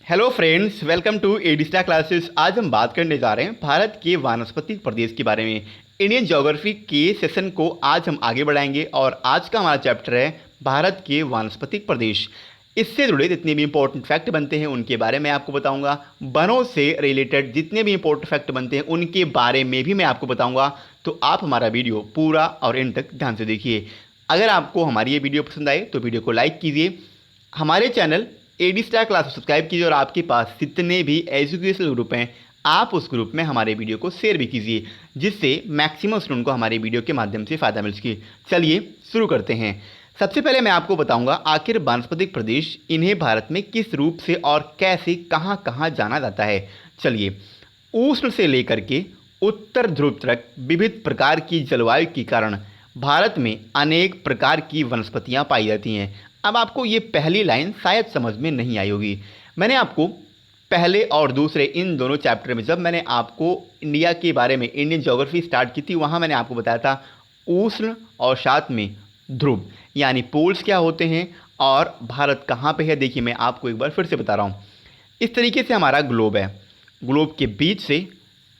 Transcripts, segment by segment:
Hello friends, welcome to Edista classes. आज हम बात करने जा रहे हैं भारत के वानस्पतिक प्रदेश के बारे में। इंडियन ज्योग्राफी के सेशन को आज हम आगे बढ़ाएंगे और आज का हमारा चैप्टर है भारत के वानस्पतिक प्रदेश। इससे जुड़े जितने भी इंपॉर्टेंट फैक्ट बनते हैं उनके बारे में आपको बताऊंगा। वनों से रिलेटेड जितने भी इंपॉर्टेंट फैक्ट बनते हैं उनके बारे में भी मैं आपको बताऊंगा। तो आप हमारा वीडियो पूरा और एंड तक ध्यान से देखिए। अगर आपको हमारी ये वीडियो पसंद आए तो वीडियो को लाइक कीजिए, हमारे चैनल एडिस्टार क्लास सब्सक्राइब कीजिए और आपके पास जितने भी एजुकेशनल ग्रुप हैं आप उस ग्रुप में हमारे वीडियो को शेयर भी कीजिए, जिससे मैक्सिमम स्टूडेंट को हमारे वीडियो के माध्यम से फ़ायदा मिल सके। चलिए शुरू करते हैं। सबसे पहले मैं आपको बताऊंगा आखिर वानस्पतिक प्रदेश इन्हें भारत में किस रूप से और कैसे कहां कहां जाना जाता है। चलिए, उष्ण से लेकर के उत्तर ध्रुव तक विविध प्रकार की जलवायु के कारण भारत में अनेक प्रकार की वनस्पतियां पाई जाती हैं। अब आपको ये पहली लाइन शायद समझ में नहीं आई होगी। मैंने आपको पहले और दूसरे इन दोनों चैप्टर में जब मैंने आपको इंडिया के बारे में इंडियन ज्योग्राफी स्टार्ट की थी वहाँ मैंने आपको बताया था उष्ण और साथ में ध्रुव यानी पोल्स क्या होते हैं और भारत कहाँ पे है। देखिए, मैं आपको एक बार फिर से बता रहा हूँ। इस तरीके से हमारा ग्लोब है। ग्लोब के बीच से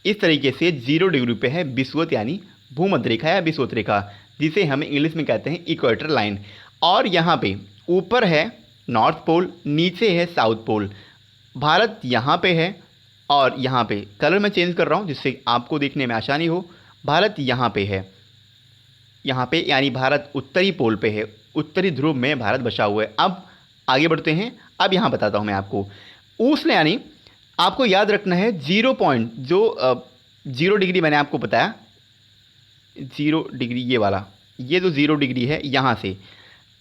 इस तरीके से 0 डिग्री पे है विषुवत यानी भूमध्य रेखा या विषुवत रेखा, जिसे हम इंग्लिश में कहते हैं इक्वेटर लाइन। और यहाँ पे ऊपर है नॉर्थ पोल, नीचे है साउथ पोल। भारत यहाँ पे है और यहाँ पे कलर मैं चेंज कर रहा हूँ जिससे आपको देखने में आसानी हो। भारत यहाँ पे है, यहाँ पे यानी भारत उत्तरी पोल पे है, उत्तरी ध्रुव में भारत बसा हुआ है। अब आगे बढ़ते हैं। अब यहाँ बताता हूँ मैं आपको उष्ण यानी आपको याद रखना है 0 डिग्री मैंने आपको बताया 0 डिग्री ये वाला, ये जो 0 डिग्री है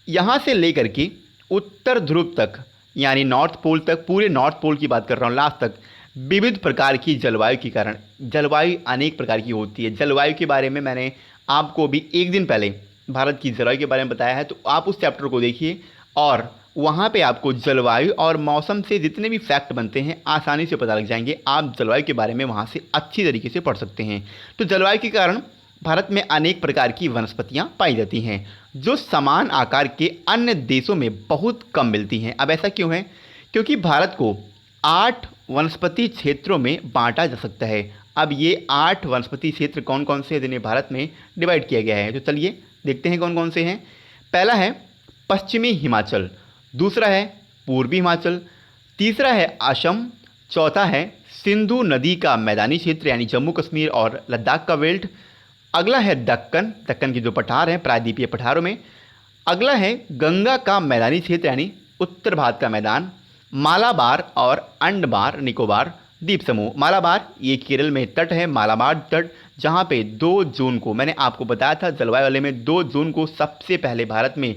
यहाँ से लेकर के उत्तर ध्रुव तक यानी नॉर्थ पोल तक, पूरे नॉर्थ पोल की बात कर रहा हूँ लास्ट तक, विविध प्रकार की जलवायु के कारण जलवायु अनेक प्रकार की होती है। जलवायु के बारे में मैंने आपको भी एक दिन पहले भारत की जलवायु के बारे में बताया है, तो आप उस चैप्टर को देखिए और वहाँ पे आपको जलवायु और मौसम से जितने भी फैक्ट बनते हैं आसानी से पता लग जाएंगे। आप जलवायु के बारे में वहाँ से अच्छी तरीके से पढ़ सकते हैं। तो जलवायु के कारण भारत में अनेक प्रकार की वनस्पतियां पाई जाती हैं जो समान आकार के अन्य देशों में बहुत कम मिलती हैं। अब ऐसा क्यों है? क्योंकि भारत को 8 वनस्पति क्षेत्रों में बांटा जा सकता है। अब ये 8 वनस्पति क्षेत्र कौन कौन से हैं जिन्हें भारत में डिवाइड किया गया है, तो चलिए देखते हैं कौन कौन से हैं। पहला है पश्चिमी हिमाचल, दूसरा है पूर्वी हिमाचल, तीसरा है असम, चौथा है सिंधु नदी का मैदानी क्षेत्र यानी जम्मू कश्मीर और लद्दाख का बेल्ट, अगला है दक्कन की जो पठार हैं प्रायद्वीपीय पठारों में, अगला है गंगा का मैदानी क्षेत्र यानी उत्तर भारत का मैदान, मालाबार और अंडमान निकोबार द्वीप समूह। मालाबार ये केरल में तट है, मालाबार तट, जहाँ पे 2 जून को मैंने आपको बताया था जलवायु वाले में 2 जून को सबसे पहले भारत में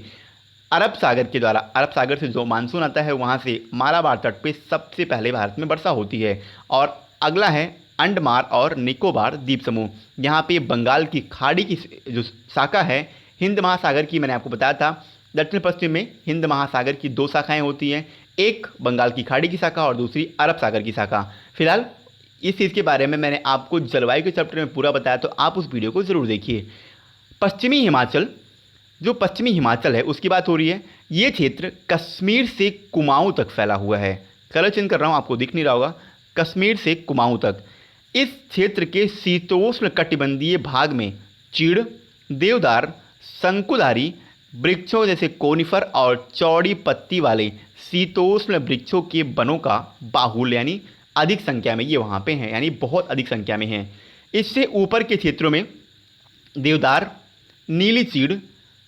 अरब सागर के द्वारा, अरब सागर से जो मानसून आता है वहाँ से मालाबार तट पे सबसे पहले भारत में वर्षा होती है। और अगला है अंडमान और निकोबार द्वीप समूह, यहाँ पे बंगाल की खाड़ी की जो शाखा है हिंद महासागर की, मैंने आपको बताया था दक्षिण पश्चिम में हिंद महासागर की 2 शाखाएं होती हैं, एक बंगाल की खाड़ी की शाखा और दूसरी अरब सागर की शाखा। फिलहाल इस चीज़ के बारे में मैंने आपको जलवायु के चैप्टर में पूरा बताया, तो आप उस वीडियो को ज़रूर देखिए। पश्चिमी हिमाचल, जो पश्चिमी हिमाचल है उसकी बात हो रही है। ये क्षेत्र कश्मीर से कुमाऊं तक फैला हुआ है। कलर चेंज कर रहा हूँ, आपको दिख नहीं रहा होगा, कश्मीर से कुमाऊं तक। इस क्षेत्र के शीतोष्ण कटिबंधीय भाग में चीड़, देवदार, शंकुधारी वृक्षों जैसे कोनिफर और चौड़ी पत्ती वाले शीतोष्ण वृक्षों के वनों का बाहुल्य यानी अधिक संख्या में ये वहाँ पे हैं, यानी बहुत अधिक संख्या में हैं। इससे ऊपर के क्षेत्रों में देवदार, नीली चीड़,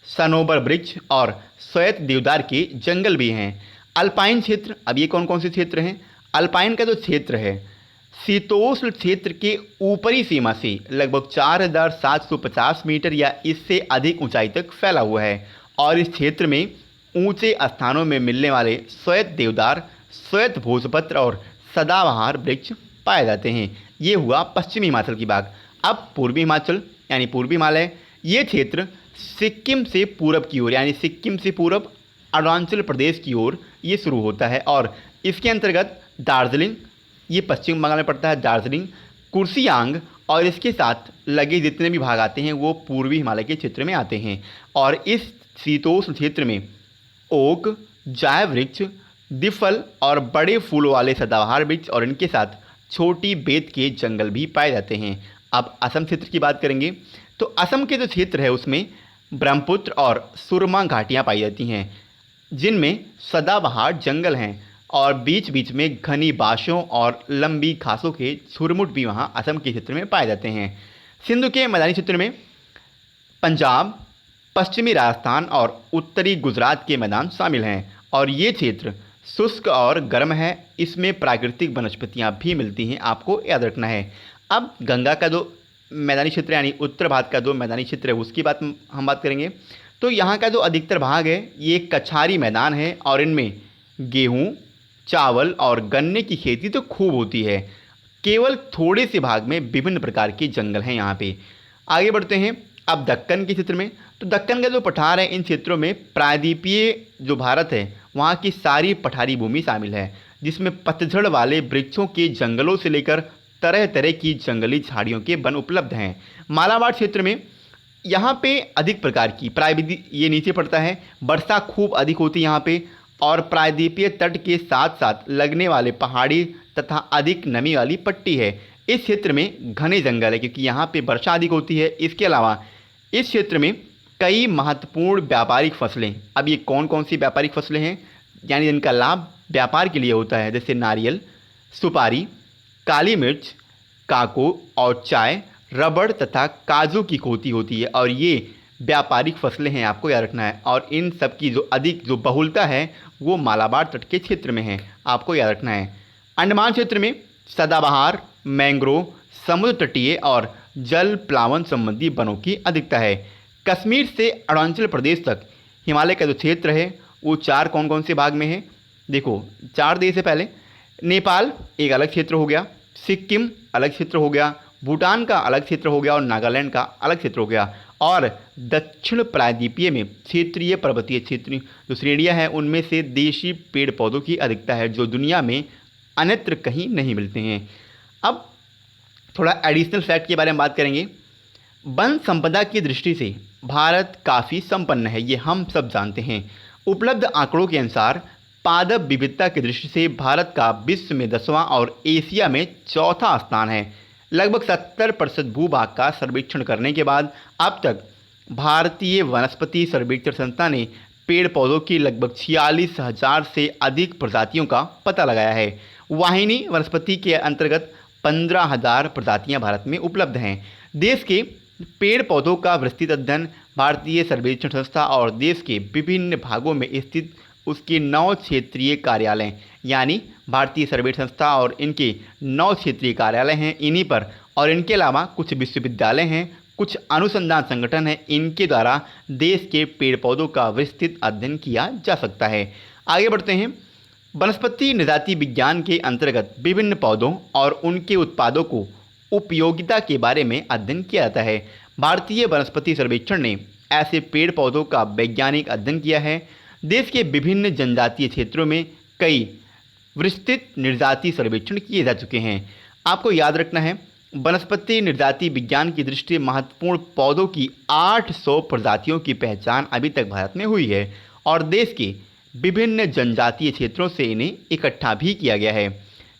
सनोबर वृक्ष और श्वेत देवदार के जंगल भी हैं। अल्पाइन क्षेत्र, अब ये कौन कौन से क्षेत्र हैं? अल्पाइन का जो क्षेत्र है शीतोष्ण क्षेत्र के ऊपरी सीमा से लगभग 4750 मीटर या इससे अधिक ऊंचाई तक फैला हुआ है और इस क्षेत्र में ऊंचे स्थानों में मिलने वाले श्वेत देवदार, श्वेत भोजपत्र और सदाबहार वृक्ष पाए जाते हैं। ये हुआ पश्चिमी हिमाचल की बात। अब पूर्वी हिमाचल यानी पूर्वी हिमालय, ये क्षेत्र सिक्किम से पूरब की ओर यानी सिक्किम से पूरब अरुणाचल प्रदेश की ओर ये शुरू होता है और इसके अंतर्गत दार्जिलिंग, ये पश्चिम बंगाल में पड़ता है, दार्जिलिंग, कुर्सियांग और इसके साथ लगे जितने भी भाग आते हैं वो पूर्वी हिमालय के क्षेत्र में आते हैं। और इस शीतोष्ण क्षेत्र में ओक, जाय वृक्ष, दिफल और बड़े फूलों वाले सदाबहार वृक्ष और इनके साथ छोटी बेत के जंगल भी पाए जाते हैं। अब असम क्षेत्र की बात करेंगे तो असम के जो क्षेत्र है उसमें ब्रह्मपुत्र और सुरमा घाटियाँ पाई जाती हैं, जिनमें सदाबहार जंगल हैं और बीच बीच में घनी बाँसों और लंबी घासों के झुरमुट भी वहाँ असम के क्षेत्र में पाए जाते हैं। सिंधु के मैदानी क्षेत्र में पंजाब, पश्चिमी राजस्थान और उत्तरी गुजरात के मैदान शामिल हैं और ये क्षेत्र शुष्क और गर्म है। इसमें प्राकृतिक वनस्पतियाँ भी मिलती हैं, आपको याद रखना है। अब गंगा का जो मैदानी क्षेत्र यानी उत्तर भारत का जो मैदानी क्षेत्र है उसकी हम बात करेंगे तो यहाँ का जो अधिकतर भाग है ये कछारी मैदान है और इनमें गेहूँ, चावल और गन्ने की खेती तो खूब होती है। केवल थोड़े से भाग में विभिन्न प्रकार के जंगल हैं यहाँ पे। आगे बढ़ते हैं अब दक्कन के क्षेत्र में। तो दक्कन का जो पठार है इन क्षेत्रों में प्रायद्वीपीय जो भारत है वहाँ की सारी पठारी भूमि शामिल है, जिसमें पतझड़ वाले वृक्षों के जंगलों से लेकर तरह तरह की जंगली झाड़ियों के वन उपलब्ध हैं। मालाबार क्षेत्र में यहाँ पे अधिक प्रकार की ये नीचे पड़ता है, वर्षा खूब अधिक होती है यहाँ पे और प्रायद्वीपीय तट के साथ साथ लगने वाले पहाड़ी तथा अधिक नमी वाली पट्टी है। इस क्षेत्र में घने जंगल है क्योंकि यहाँ पे वर्षा अधिक होती है। इसके अलावा इस क्षेत्र में कई महत्वपूर्ण व्यापारिक फसलें, अब ये कौन कौन सी व्यापारिक फसलें हैं यानी जिनका लाभ व्यापार के लिए होता है, जैसे नारियल, सुपारी, काली मिर्च, काको और चाय, रबड़ तथा काजू की खेती होती है और ये व्यापारिक फसलें हैं, आपको याद रखना है। और इन सब की जो बहुलता है वो मालाबार तट के क्षेत्र में है, आपको याद रखना है। अंडमान क्षेत्र में सदाबहार, मैंग्रोव, समुद्र तटीय और जल प्लावन संबंधी वनों की अधिकता है। कश्मीर से अरुणाचल प्रदेश तक हिमालय का जो क्षेत्र है वो चार कौन कौन से भाग में है, देखो 4 देश से पहले नेपाल एक अलग क्षेत्र हो गया, सिक्किम अलग क्षेत्र हो गया, भूटान का अलग क्षेत्र हो गया और नागालैंड का अलग क्षेत्र हो गया। और दक्षिण प्रायद्वीपीय में क्षेत्रीय पर्वतीय क्षेत्र जो श्रेणियाँ हैं उनमें से देशी पेड़ पौधों की अधिकता है जो दुनिया में अन्यत्र कहीं नहीं मिलते हैं। अब थोड़ा एडिशनल फैक्ट के बारे में बात करेंगे। वन संपदा की दृष्टि से भारत काफ़ी संपन्न है, ये हम सब जानते हैं। उपलब्ध आंकड़ों के अनुसार पादप विविधता की दृष्टि से भारत का विश्व में 10वां और एशिया में चौथा स्थान है। लगभग 70% भूभाग का सर्वेक्षण करने के बाद अब तक भारतीय वनस्पति सर्वेक्षण संस्था ने पेड़ पौधों की लगभग 46,000 से अधिक प्रजातियों का पता लगाया है। वाहिनी वनस्पति के अंतर्गत 15,000 प्रजातियां भारत में उपलब्ध हैं। देश के पेड़ पौधों का विस्तृत अध्ययन भारतीय सर्वेक्षण संस्था और देश के विभिन्न भागों में स्थित उसके 9 क्षेत्रीय कार्यालय यानी भारतीय सर्वेक्षण संस्था और इनके 9 क्षेत्रीय कार्यालय हैं इन्हीं पर, और इनके अलावा कुछ विश्वविद्यालय हैं, कुछ अनुसंधान संगठन हैं, इनके द्वारा देश के पेड़ पौधों का विस्तृत अध्ययन किया जा सकता है। आगे बढ़ते हैं। वनस्पति नृजाति विज्ञान के अंतर्गत विभिन्न पौधों और उनके उत्पादों को उपयोगिता के बारे में अध्ययन किया जाता है। भारतीय वनस्पति सर्वेक्षण ने ऐसे पेड़ पौधों का वैज्ञानिक अध्ययन किया है। देश के विभिन्न जनजातीय क्षेत्रों में कई विस्तृत नृजाति सर्वेक्षण किए जा चुके हैं। आपको याद रखना है वनस्पति नृजाति विज्ञान की दृष्टि से महत्वपूर्ण पौधों की 800 प्रजातियों की पहचान अभी तक भारत में हुई है और देश के विभिन्न जनजातीय क्षेत्रों से इन्हें इकट्ठा भी किया गया है।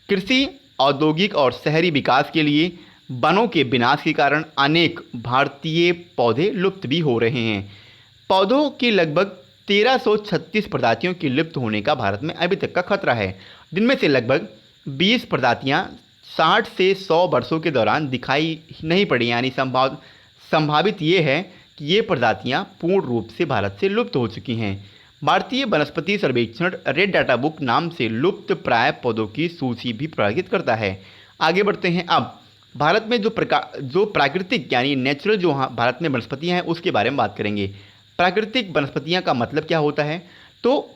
कृषि, औद्योगिक और शहरी विकास के लिए वनों के विनाश के कारण अनेक भारतीय पौधे लुप्त भी हो रहे हैं। पौधों की लगभग 1336 प्रजातियों के लुप्त होने का भारत में अभी तक का खतरा है, जिनमें से लगभग 20 प्रजातियां 60 से 100 वर्षों के दौरान दिखाई नहीं पड़ी, यानी संभावित ये है कि ये प्रजातियां पूर्ण रूप से भारत से लुप्त हो चुकी हैं। भारतीय वनस्पति सर्वेक्षण रेड डाटा बुक नाम से लुप्त प्राय पौधों की सूची भी प्रकाशित करता है। आगे बढ़ते हैं। अब भारत में जो प्राकृतिक यानी नेचुरल जो भारत में वनस्पतियाँ हैं उसके बारे में बात करेंगे। प्राकृतिक वनस्पतियाँ का मतलब क्या होता है, तो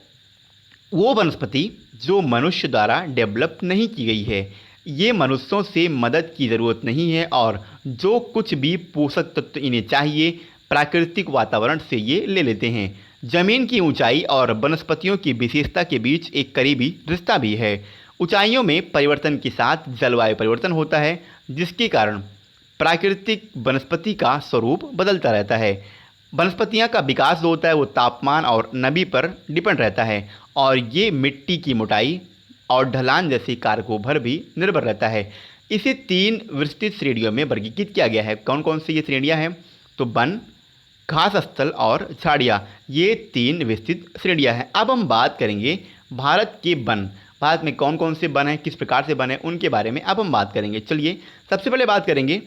वो वनस्पति जो मनुष्य द्वारा डेवलप नहीं की गई है, ये मनुष्यों से मदद की ज़रूरत नहीं है और जो कुछ भी पोषक तत्व इन्हें चाहिए प्राकृतिक वातावरण से ये ले लेते हैं। ज़मीन की ऊंचाई और वनस्पतियों की विशेषता के बीच एक करीबी रिश्ता भी है। ऊंचाइयों में परिवर्तन के साथ जलवायु परिवर्तन होता है, जिसके कारण प्राकृतिक वनस्पति का स्वरूप बदलता रहता है। वनस्पतियां का विकास जो होता है वो तापमान और नमी पर डिपेंड रहता है और ये मिट्टी की मोटाई और ढलान जैसे कारकों पर भी निर्भर रहता है। इसे 3 विस्तृत श्रेणियों में वर्गीकृत किया गया है। कौन कौन सी ये श्रेणियां हैं? तो वन, घास स्थल और झाड़ियाँ, ये 3 विस्तृत श्रेणियाँ हैं। अब हम बात करेंगे भारत के वन। भारत में कौन कौन से वन हैं, किस प्रकार से वन हैं, उनके बारे में अब हम बात करेंगे। चलिए सबसे पहले बात करेंगे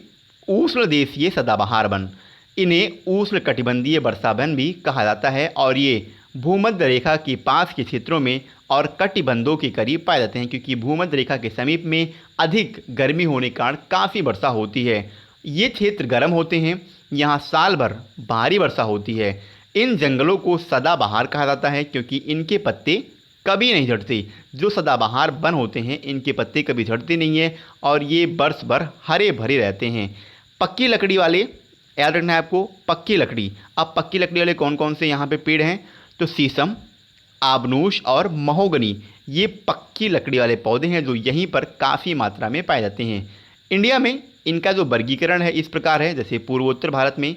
उष्णदेशीय सदाबहार वन। इन्हें उष्णकटिबंधीय वर्षा वन भी कहा जाता है और ये भूमध्य रेखा के पास के क्षेत्रों में और कटिबंधों के करीब पाए जाते हैं, क्योंकि भूमध्य रेखा के समीप में अधिक गर्मी होने के कारण काफ़ी वर्षा होती है। ये क्षेत्र गर्म होते हैं, यहाँ साल भर भारी वर्षा होती है। इन जंगलों को सदाबहार कहा जाता है क्योंकि इनके पत्ते कभी नहीं झड़ते। जो सदाबहार वन होते हैं इनके पत्ते कभी झड़ते नहीं हैं और ये वर्ष भर हरे भरे रहते हैं। पक्की लकड़ी वाले, याद रखना है आपको, पक्की लकड़ी। अब पक्की लकड़ी वाले कौन कौन से यहाँ पे पेड़ हैं? तो शीशम, आबनूस और महोगनी, ये पक्की लकड़ी वाले पौधे हैं जो यहीं पर काफ़ी मात्रा में पाए जाते हैं। इंडिया में इनका जो वर्गीकरण है इस प्रकार है, जैसे पूर्वोत्तर भारत में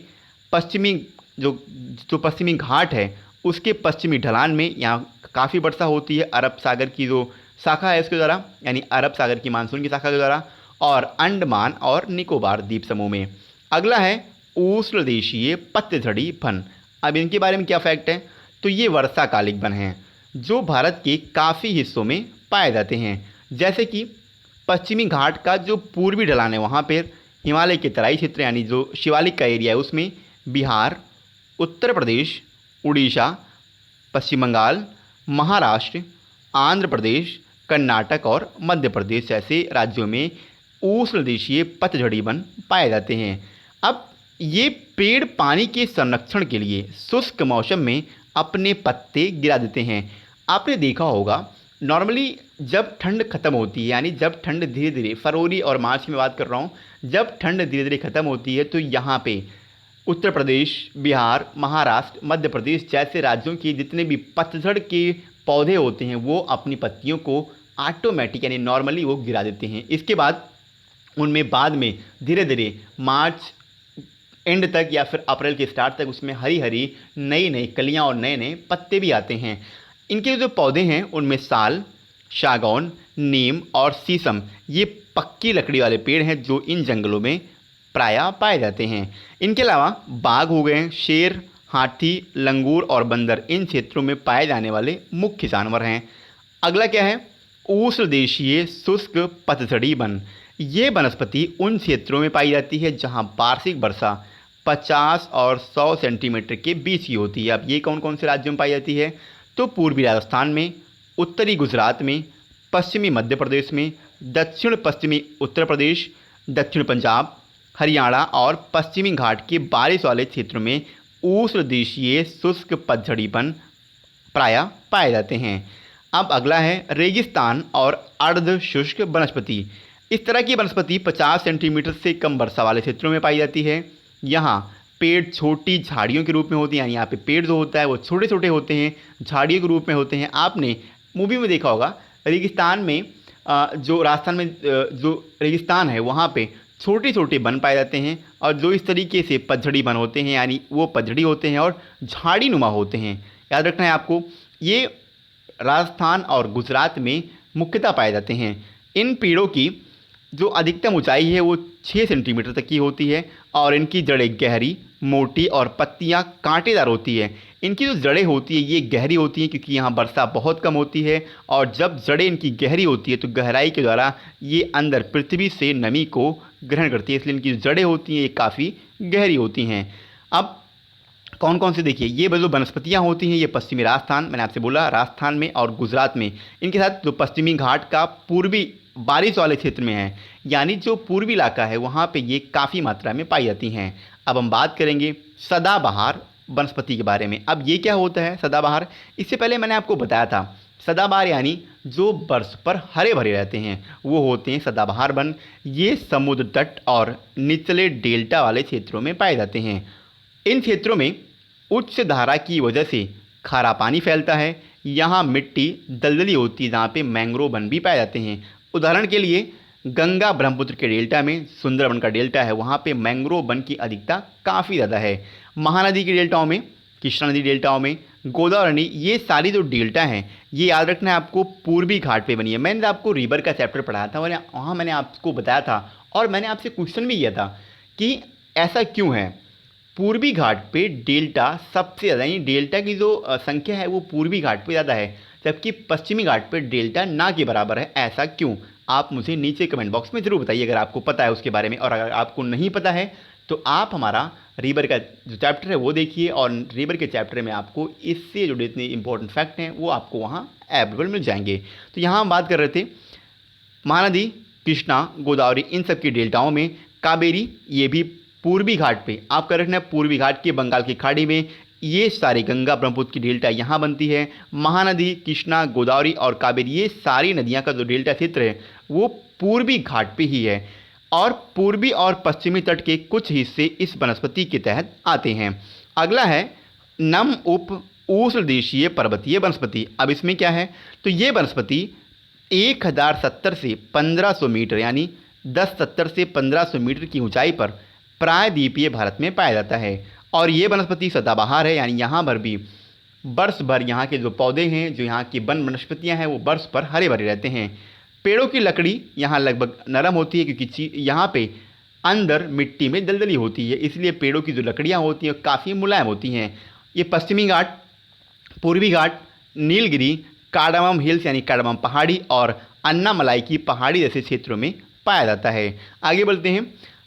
पश्चिमी जो पश्चिमी घाट है उसके पश्चिमी ढलान में यहाँ काफ़ी वर्षा होती है अरब सागर की जो शाखा है उसके द्वारा, यानी अरब सागर की मानसून की शाखा के द्वारा, और अंडमान और निकोबार द्वीप समूह में। अगला है उष्णदेशीय पतझड़ी वन। अब इनके बारे में क्या फैक्ट है? तो ये वर्षाकालिक वन हैं जो भारत के काफ़ी हिस्सों में पाए जाते हैं, जैसे कि पश्चिमी घाट का जो पूर्वी ढलान है वहाँ पर हिमालय के तराई क्षेत्र यानी जो शिवालिक का एरिया है उसमें बिहार, उत्तर प्रदेश, उड़ीसा, पश्चिम बंगाल, महाराष्ट्र, आंध्र प्रदेश, कर्नाटक और मध्य प्रदेश जैसे राज्यों में उष्णदेशीय पतझड़ी वन पाए जाते हैं। अब ये पेड़ पानी के संरक्षण के लिए शुष्क मौसम में अपने पत्ते गिरा देते हैं। आपने देखा होगा नॉर्मली जब ठंड खत्म होती है, यानी जब ठंड धीरे धीरे, फरवरी और मार्च में बात कर रहा हूँ, जब ठंड धीरे धीरे खत्म होती है तो यहाँ पे उत्तर प्रदेश, बिहार, महाराष्ट्र, मध्य प्रदेश जैसे राज्यों के जितने भी पतझड़ के पौधे होते हैं वो अपनी पत्तियों को ऑटोमेटिक यानी नॉर्मली वो गिरा देते हैं। इसके बाद उनमें बाद में धीरे धीरे मार्च एंड तक या फिर अप्रैल के स्टार्ट तक उसमें हरी हरी नई नई कलियां और नए नए पत्ते भी आते हैं। इनके जो पौधे हैं उनमें साल, सागौन, नीम और शीशम ये पक्की लकड़ी वाले पेड़ हैं जो इन जंगलों में प्रायः पाए जाते हैं। इनके अलावा बाघ हो गए, शेर, हाथी, लंगूर और बंदर इन क्षेत्रों में पाए जाने वाले मुख्य जानवर हैं। अगला क्या है? उष्णदेशीय शुष्क पतझड़ी वन। ये वनस्पति उन क्षेत्रों में पाई जाती है जहां वार्षिक वर्षा 50 और 100 सेंटीमीटर के बीच की होती है। अब ये कौन कौन से राज्यों में पाई जाती है? तो पूर्वी राजस्थान में, उत्तरी गुजरात में, पश्चिमी मध्य प्रदेश में, दक्षिण पश्चिमी उत्तर प्रदेश, दक्षिण पंजाब, हरियाणा और पश्चिमी घाट के बारिश वाले क्षेत्रों में उष्णदेशीय शुष्क पतझड़ी वन प्रायः पाए जाते हैं। अब अगला है रेगिस्तान और अर्ध शुष्क वनस्पति। इस तरह की वनस्पति 50 सेंटीमीटर से कम वर्षा वाले क्षेत्रों में पाई जाती है। यहाँ पेड़ छोटी झाड़ियों के रूप में होते हैं, यानी यहाँ पे पेड़ जो होता है वो छोटे छोटे होते हैं, झाड़ियों के रूप में होते हैं। आपने मूवी में देखा होगा रेगिस्तान में जो राजस्थान में जो रेगिस्तान है वहाँ पे छोटे छोटे वन पाए जाते हैं और जो इस तरीके से पतझड़ी वन होते हैं, यानी वो पतझड़ी होते हैं और झाड़ी नुमा होते हैं। याद रखना है आपको, ये राजस्थान और गुजरात में मुख्यतः पाए जाते हैं। इन पेड़ों की जो अधिकतम ऊंचाई है वो 6 सेंटीमीटर तक की होती है और इनकी जड़ें गहरी, मोटी और पत्तियां कांटेदार होती है। इनकी जो जड़ें होती है ये गहरी होती हैं क्योंकि यहाँ वर्षा बहुत कम होती है और जब जड़ें इनकी गहरी होती है तो गहराई के द्वारा ये अंदर पृथ्वी से नमी को ग्रहण करती है, इसलिए इनकी जो जड़ें होती हैं ये काफ़ी गहरी होती हैं। अब कौन कौन से देखिए, ये जो वनस्पतियाँ होती हैं ये पश्चिमी राजस्थान, मैंने आपसे बोला राजस्थान में और गुजरात में, इनके साथ जो पश्चिमी घाट का पूर्वी बारिश वाले क्षेत्र में है, यानी जो पूर्वी इलाका है वहाँ पे ये काफ़ी मात्रा में पाई जाती हैं। अब हम बात करेंगे सदाबहार वनस्पति के बारे में। अब ये क्या होता है सदाबहार? इससे पहले मैंने आपको बताया था सदाबहार यानी जो वर्ष पर हरे भरे रहते हैं वो होते हैं सदाबहार वन। ये समुद्र तट और निचले डेल्टा वाले क्षेत्रों में पाए जाते हैं। इन क्षेत्रों में उच्च धारा की वजह से खारा पानी फैलता है। यहाँ मिट्टी दलदली होती है जहाँ पे मैंग्रोव वन भी पाए जाते हैं। उदाहरण के लिए गंगा ब्रह्मपुत्र के डेल्टा में, सुंदरबन का डेल्टा है वहाँ पे मैंग्रोव वन की अधिकता काफ़ी ज़्यादा है। महानदी के डेल्टाओं में, कृष्णा नदी डेल्टाओं में, गोदावरी, ये सारी जो डेल्टा हैं ये याद रखना है आपको, पूर्वी घाट पे बनी है। मैंने आपको रिवर का चैप्टर पढ़ाया था और वहाँ मैंने आपको बताया था और मैंने आपसे क्वेश्चन भी किया था कि ऐसा क्यों है। पूर्वी घाट पे डेल्टा सबसे ज़्यादा, यानी डेल्टा की जो संख्या है वो पूर्वी घाट पे ज़्यादा है, जबकि पश्चिमी घाट पे डेल्टा ना के बराबर है। ऐसा क्यों, आप मुझे नीचे कमेंट बॉक्स में ज़रूर बताइए अगर आपको पता है उसके बारे में। और अगर आपको नहीं पता है तो आप हमारा रिवर का जो चैप्टर है वो देखिए, और रिवर के चैप्टर में आपको इससे जुड़े इतने इंपॉर्टेंट फैक्ट हैं वो आपको वहाँ अवेलेबल मिल जाएंगे। तो यहाँ हम बात कर रहे थे महानदी, कृष्णा, गोदावरी, इन सब की डेल्टाओं में कावेरी ये भी पूर्वी घाट पे, आपका रखना है पूर्वी घाट के बंगाल की खाड़ी में ये सारी गंगा ब्रह्मपुत्र की डेल्टा यहाँ बनती है। महानदी, कृष्णा, गोदावरी और कावेरी ये सारी नदियाँ का जो डेल्टा क्षेत्र है वो पूर्वी घाट पे ही है, और पूर्वी और पश्चिमी तट के कुछ हिस्से इस वनस्पति के तहत आते हैं। अगला है नम उप उष्ण देशीय पर्वतीय वनस्पति। अब इसमें क्या है, तो ये वनस्पति 1070 से 1500 मीटर, यानी 1070 से 1500 मीटर की ऊंचाई पर प्रायद्वीपीय भारत में पाया जाता है। और ये वनस्पति सदाबहार है, यानी यहाँ पर भी वर्ष भर यहाँ के जो पौधे हैं, जो यहाँ की वन वनस्पतियाँ हैं वो वर्ष भर हरे भरे रहते हैं। पेड़ों की लकड़ी यहाँ लगभग नरम होती है, क्योंकि यहाँ पे अंदर मिट्टी में दलदली होती है, इसलिए पेड़ों की जो लकड़ियाँ होती हैं काफ़ी मुलायम होती हैं। ये पश्चिमी घाट, पूर्वी घाट, नीलगिरी, कार्डामम हिल्स यानी कार्डामम पहाड़ी और अन्नामलाई की पहाड़ी जैसे क्षेत्रों में पाया जाता है। आगे बढ़ते हैं।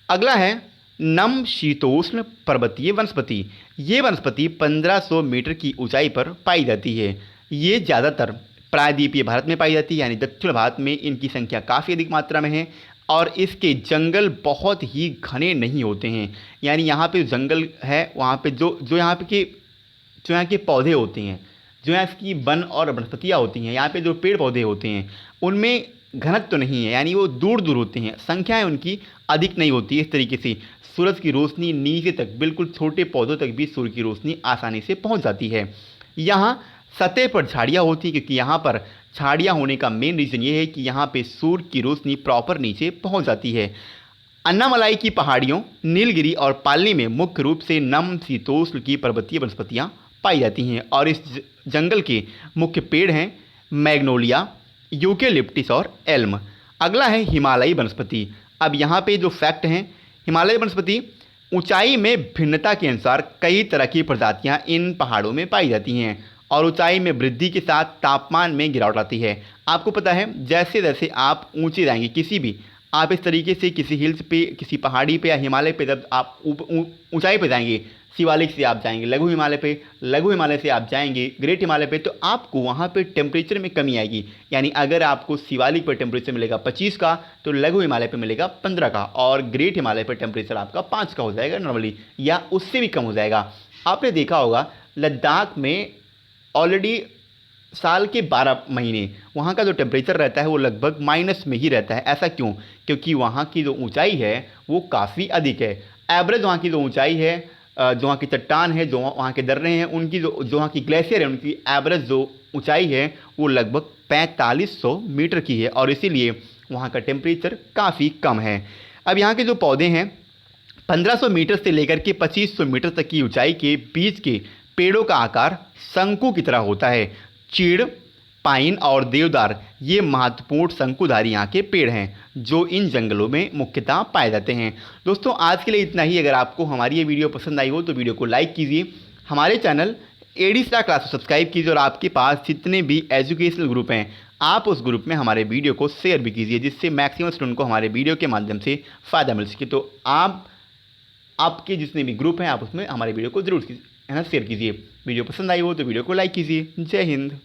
अगला है नम शीतोष्ण पर्वतीय वनस्पति। ये वनस्पति 1500 मीटर की ऊंचाई पर पाई जाती है। ये ज़्यादातर प्रायद्वीपीय भारत में पाई जाती है, यानी दक्षिण भारत में इनकी संख्या काफ़ी अधिक मात्रा में है। और इसके जंगल बहुत ही घने नहीं होते हैं, यानी यहाँ पे जंगल है वहाँ पे जो यहाँ के पौधे होते हैं, जो यहाँ इसकी वन और वनस्पतियाँ होती हैं, यहाँ पे जो पेड़ पौधे होते हैं उनमें घनत्व तो नहीं है, यानी वो दूर दूर होते हैं, संख्याएं उनकी अधिक नहीं होती। इस तरीके से सूरज की रोशनी नीचे तक, बिल्कुल छोटे पौधों तक भी सूर्य की रोशनी आसानी से पहुंच जाती है। यहाँ सतह पर झाड़ियाँ होती हैं, क्योंकि यहाँ पर झाड़ियाँ होने का मेन रीज़न ये है कि यहाँ पे सूर्य की रोशनी प्रॉपर नीचे पहुँच जाती है। अन्नामलाई की पहाड़ियों, नीलगिरी और पालनी में मुख्य रूप से नम शीतोष्ण की पर्वतीय वनस्पतियाँ पाई जाती हैं, और इस जंगल के मुख्य पेड़ हैं मैग्नोलिया, यूकेलिप्टिस और एल्म। अगला है हिमालयी वनस्पति। अब यहाँ पे जो फैक्ट हैं, हिमालयी वनस्पति ऊंचाई में भिन्नता के अनुसार कई तरह की प्रजातियाँ इन पहाड़ों में पाई जाती हैं, और ऊंचाई में वृद्धि के साथ तापमान में गिरावट आती है। आपको पता है जैसे जैसे आप ऊंचे जाएंगे, किसी भी आप इस तरीके से किसी हिल्स पे, किसी पहाड़ी पे या हिमालय पे जब आप ऊंचाई पे जाएंगे, शिवालिक से आप जाएंगे लघु हिमालय पे, लघु हिमालय से आप जाएंगे ग्रेट हिमालय पे, तो आपको वहाँ पे टेम्परेचर में कमी आएगी। यानी अगर आपको शिवालिक पर टेम्परेचर मिलेगा 25 का, तो लघु हिमालय पे मिलेगा 15 का, और ग्रेट हिमालय पर टेम्परेचर आपका 5 का हो जाएगा नॉर्मली, या उससे भी कम हो जाएगा। आपने देखा होगा लद्दाख में ऑलरेडी साल के 12 महीने वहाँ का जो टेम्परेचर रहता है वो लगभग माइनस में ही रहता है। ऐसा क्यों? क्योंकि वहाँ की जो ऊंचाई है वो काफ़ी अधिक है। एवरेज वहाँ की जो ऊंचाई है, जो वहाँ की चट्टान है, जो वहाँ के दर्रे हैं, उनकी जो वहाँ की ग्लेशियर है, उनकी एवरेज जो ऊंचाई है वो लगभग 4500 मीटर की है, और इसीलिए वहाँ का टेम्परेचर काफ़ी कम है। अब यहाँ के जो पौधे हैं 1500 मीटर से लेकर के 2500 मीटर तक की ऊंचाई के बीच के पेड़ों का आकार शंकु की तरह होता है। चीड़, पाइन और देवदार ये महत्वपूर्ण शंकुधारी यहाँ के पेड़ हैं, जो इन जंगलों में मुख्यतः पाए जाते हैं। दोस्तों आज के लिए इतना ही। अगर आपको हमारी ये वीडियो पसंद आई हो तो वीडियो को लाइक कीजिए, हमारे चैनल एडी स्टार क्लास को सब्सक्राइब कीजिए, और आपके पास जितने भी एजुकेशनल ग्रुप हैं आप उस ग्रुप में हमारे वीडियो को शेयर भी कीजिए, जिससे मैक्सिमम स्टूडेंट को हमारे वीडियो के माध्यम से फ़ायदा मिल सके। तो आपके जितने भी ग्रुप हैं आप उसमें हमारे वीडियो को जरूर शेयर कीजिए। वीडियो पसंद आई हो तो वीडियो को लाइक कीजिए। जय हिंद।